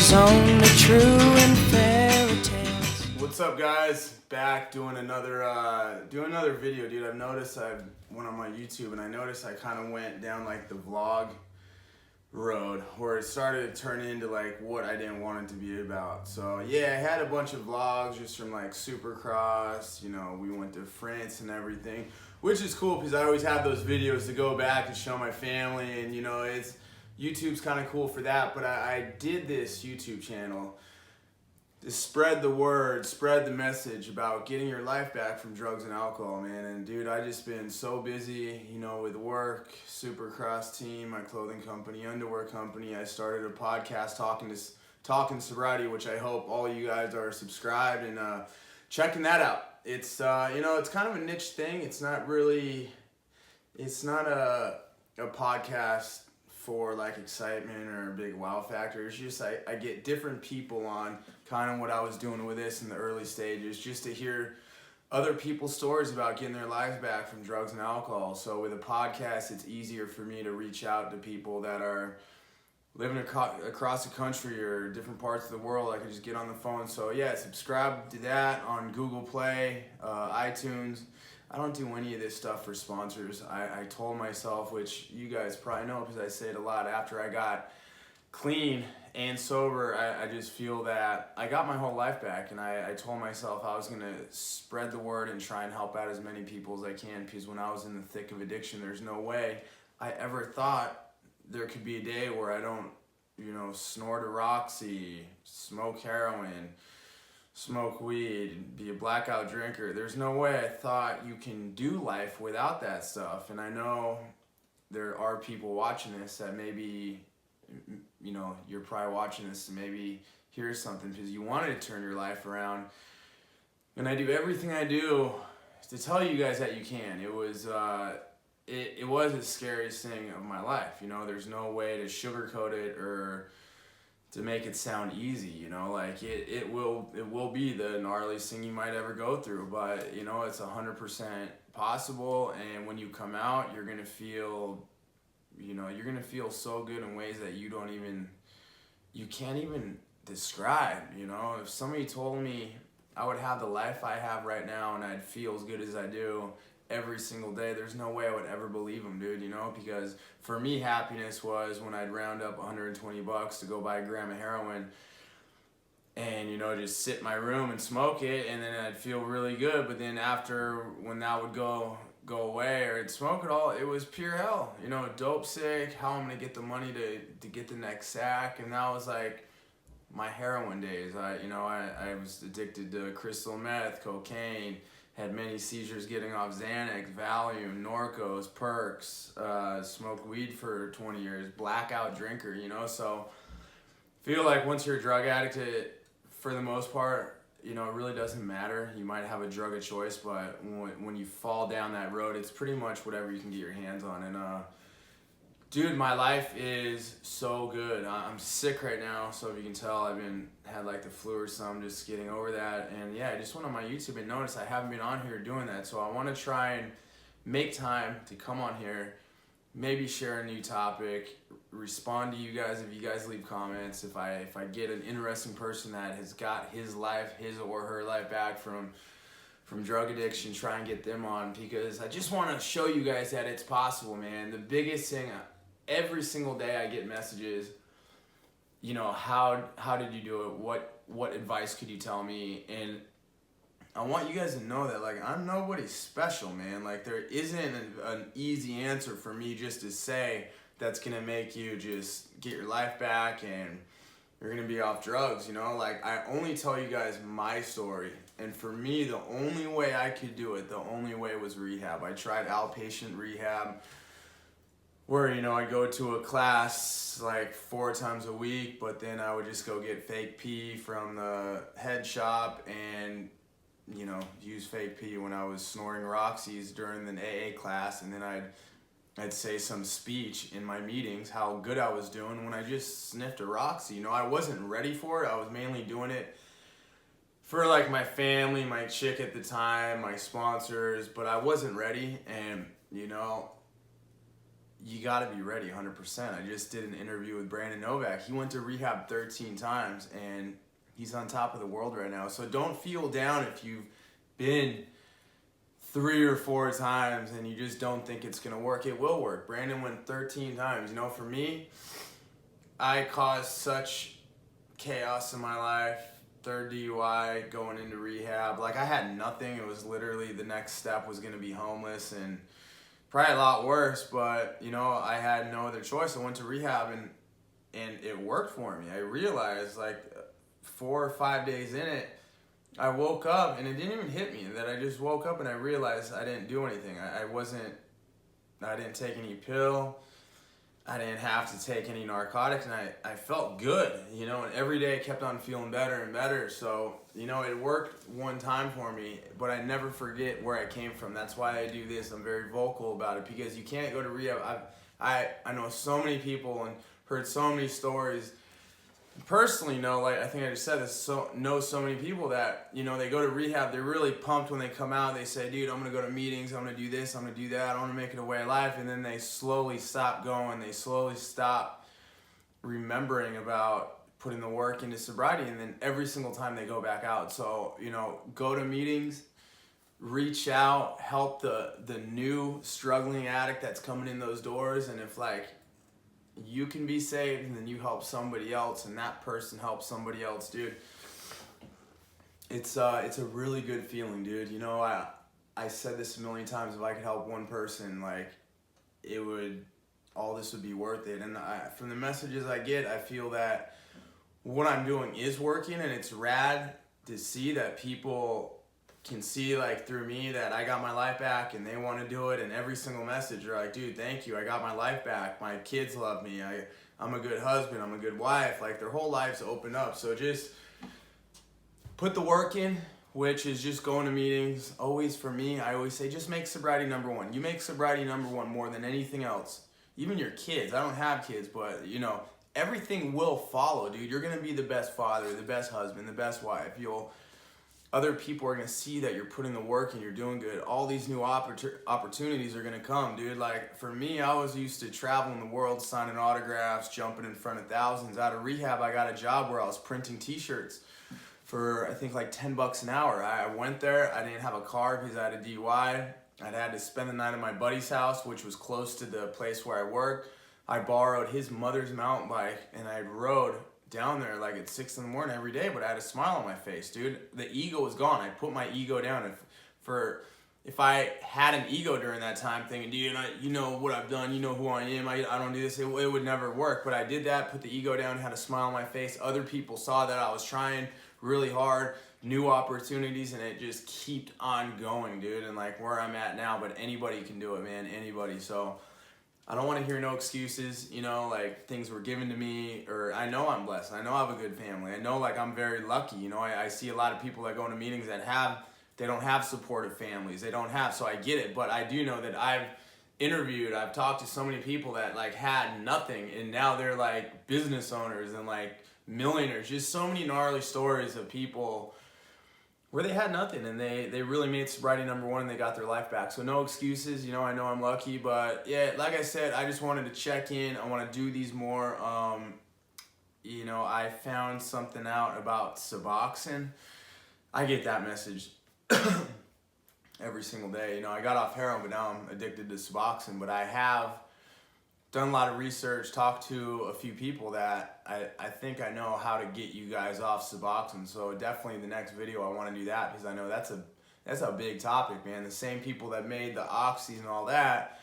is only true in fairy tales. What's up, guys? Back doing another video, dude. I've noticed I went on my YouTube and I noticed I kind of went down like the vlog road where it started to turn into like what I didn't want it to be about. So yeah, I had a bunch of vlogs just from like Supercross, you know, we went to France and everything, which is cool because I always have those videos to go back and show my family, and you know, YouTube's kind of cool for that. But I did this YouTube channel to spread the word, spread the message about getting your life back from drugs and alcohol, man. And dude, I just been so busy, you know, with work, Supercross team, my clothing company, underwear company. I started a podcast talking sobriety, which I hope all you guys are subscribed and checking that out. It's you know, it's kind of a niche thing. It's not a podcast for like excitement or a big wow factor. It's just I get different people on, kind of what I was doing with this in the early stages, just to hear other people's stories about getting their lives back from drugs and alcohol. So with a podcast, it's easier for me to reach out to people that are living across the country or different parts of the world. I can just get on the phone. So yeah, subscribe to that on Google Play, iTunes. I don't do any of this stuff for sponsors. I told myself, which you guys probably know because I say it a lot, after I got clean and sober, I just feel that I got my whole life back, and I told myself I was going to spread the word and try and help out as many people as I can, because when I was in the thick of addiction, there's no way I ever thought there could be a day where I don't, you know, snort a Roxy, smoke heroin, smoke weed, be a blackout drinker. There's no way I thought you can do life without that stuff. And I know there are people watching this that maybe, you know, you're probably watching this and maybe here's something because you wanted to turn your life around. And I do everything I do to tell you guys that you can. It was the scariest thing of my life. You know, there's no way to sugarcoat it or to make it sound easy, you know, like it will be the gnarliest thing you might ever go through, but you know, it's 100% possible. And when you come out, you're gonna feel, you know, you're gonna feel so good in ways that you can't even describe. You know, if somebody told me I would have the life I have right now and I'd feel as good as I do every single day, there's no way I would ever believe them, dude, you know, because for me, happiness was when I'd round up $120 to go buy a gram of heroin and, you know, just sit in my room and smoke it, and then I'd feel really good. But then after, when that would go away or I'd smoke it all, it was pure hell, you know, dope sick, how I'm gonna get the money to get the next sack. And that was like my heroin days. I was addicted to crystal meth, cocaine, had many seizures getting off Xanax, Valium, Norcos, Perks, smoked weed for 20 years, blackout drinker, you know. So feel like once you're a drug addict, for the most part, you know, it really doesn't matter. You might have a drug of choice, but when you fall down that road, it's pretty much whatever you can get your hands on. And dude, my life is so good. I'm sick right now, so if you can tell, had like the flu or something, just getting over that. And yeah, I just went on my YouTube and noticed I haven't been on here doing that. So I want to try and make time to come on here, maybe share a new topic, respond to you guys if you guys leave comments. If I get an interesting person that has got his or her life back from drug addiction, try and get them on, because I just want to show you guys that it's possible, man. The biggest thing, every single day I get messages, you know, how did you do it? What advice could you tell me? And I want you guys to know that, like, I'm nobody special, man. Like, there isn't an easy answer for me just to say that's gonna make you just get your life back and you're gonna be off drugs, you know? Like, I only tell you guys my story. And for me, the only way I could do it, the only way was rehab. I tried outpatient rehab, where, you know, I go to a class like 4 times a week, but then I would just go get fake pee from the head shop and, you know, use fake pee when I was snorting Roxy's during the AA class, and then I'd say some speech in my meetings how good I was doing when I just sniffed a Roxy. You know, I wasn't ready for it. I was mainly doing it for like my family, my chick at the time, my sponsors, but I wasn't ready. And, you know, you got to be ready 100%. I just did an interview with Brandon Novak. He went to rehab 13 times, and he's on top of the world right now. So don't feel down if you've been 3 or 4 times and you just don't think it's going to work. It will work. Brandon went 13 times. You know, for me, I caused such chaos in my life. 3rd DUI, going into rehab. Like, I had nothing. It was literally the next step was going to be homeless, and probably a lot worse, but, you know, I had no other choice. I went to rehab, and it worked for me. I realized, like, 4 or 5 days in it, I woke up, and it didn't even hit me that I just woke up and I realized I didn't do anything. I didn't take any pill. I didn't have to take any narcotics, and I felt good, you know, and every day I kept on feeling better and better. So, you know, it worked one time for me, but I never forget where I came from. That's why I do this. I'm very vocal about it, because you can't go to rehab. I know so many people and heard so many stories. Personally know, like I think I just said this, know so many people that, you know, they go to rehab, they're really pumped when they come out. They say, dude, I'm going to go to meetings, I'm going to do this, I'm going to do that, I want to make it a way of life. And then they slowly stop going, they slowly stop remembering about putting the work into sobriety, and then every single time they go back out. So, you know, go to meetings, reach out, help the new struggling addict that's coming in those doors. And if, like, you can be saved, and then you help somebody else, and that person helps somebody else, dude, it's a really good feeling, dude. You know, I said this a million times, if I could help one person, like, all this would be worth it. And from the messages I get, I feel that what I'm doing is working, and it's rad to see that people can see, like, through me that I got my life back, and they want to do it. And every single message, they're like, dude, thank you, I got my life back, my kids love me, I'm a good husband, I'm a good wife. Like, their whole lives open up. So just put the work in, which is just going to meetings. Always, for me, I always say, just make sobriety number one. You make sobriety number one more than anything else. Even your kids. I don't have kids, but, you know, everything will follow, dude. You're going to be the best father, the best husband, the best wife. Other people are going to see that you're putting the work and you're doing good. All these new opportunities are going to come, dude. Like, for me, I was used to traveling the world, signing autographs, jumping in front of thousands. Out of rehab, I got a job where I was printing t-shirts for, I think, like $10 an hour. I went there. I didn't have a car because I had a DUI. I'd had to spend the night at my buddy's house, which was close to the place where I worked. I borrowed his mother's mountain bike, and I rode down there like at 6 in the morning every day, but I had a smile on my face, dude. The ego was gone. I put my ego down. If I had an ego during that time thinking, dude, you know what I've done, you know who I am, I don't do this, it would never work. But I did that, put the ego down, had a smile on my face. Other people saw that I was trying really hard, new opportunities, and it just kept on going, dude. And like where I'm at now, but anybody can do it, man, anybody. So I don't want to hear no excuses, you know, like things were given to me, or I know I'm blessed. I know I have a good family. I know, like, I'm very lucky. You know, I see a lot of people that go into meetings that they don't have supportive families. They don't have, so I get it. But I do know that I've talked to so many people that, like, had nothing, and now they're, like, business owners and, like, millionaires. Just so many gnarly stories of people where they had nothing, and they really made sobriety number one, and they got their life back. So no excuses. You know, I know I'm lucky, but yeah, like I said, I just wanted to check in. I want to do these more. You know, I found something out about Suboxone. I get that message every single day. You know, I got off heroin, but now I'm addicted to Suboxone. But I have done a lot of research, talked to a few people that I think I know how to get you guys off Suboxone. So definitely the next video I want to do that, because I know that's a big topic, man. The same people that made the oxys and all that,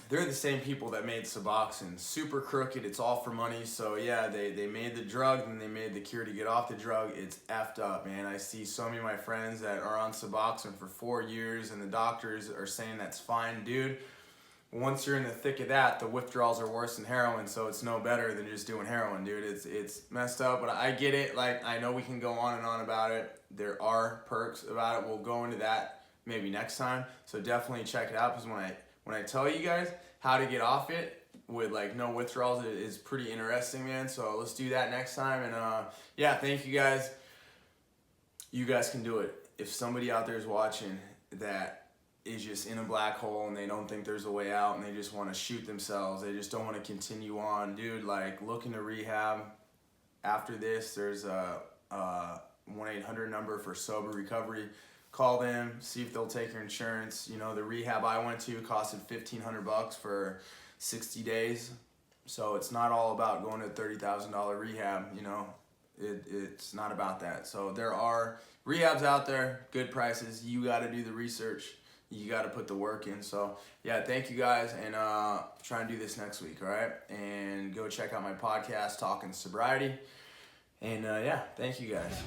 they're the same people that made Suboxone. Super crooked, it's all for money. So yeah, they made the drug, and they made the cure to get off the drug. It's effed up, man. I see so many of my friends that are on Suboxone for 4 years, and the doctors are saying that's fine, dude. Once you're in the thick of that, the withdrawals are worse than heroin, so it's no better than just doing heroin, dude. It's messed up, but I get it. Like, I know we can go on and on about it. There are perks about it. We'll go into that maybe next time. So definitely check it out, because when I tell you guys how to get off it with, like, no withdrawals, it is pretty interesting, man. So let's do that next time. And yeah, thank you guys. You guys can do it. If somebody out there is watching that is just in a black hole and they don't think there's a way out and they just want to shoot themselves. They just don't want to continue on. Dude, like, look into rehab. After this, there's a 1-800 number for sober recovery. Call them, see if they'll take your insurance. You know, the rehab I went to costed $1,500 for 60 days. So it's not all about going to a $30,000 rehab, you know. It's not about that. So there are rehabs out there, good prices. You got to do the research. You got to put the work in. So yeah, thank you guys, and try and do this next week, all right? And go check out my podcast, Talking Sobriety. And yeah, thank you guys.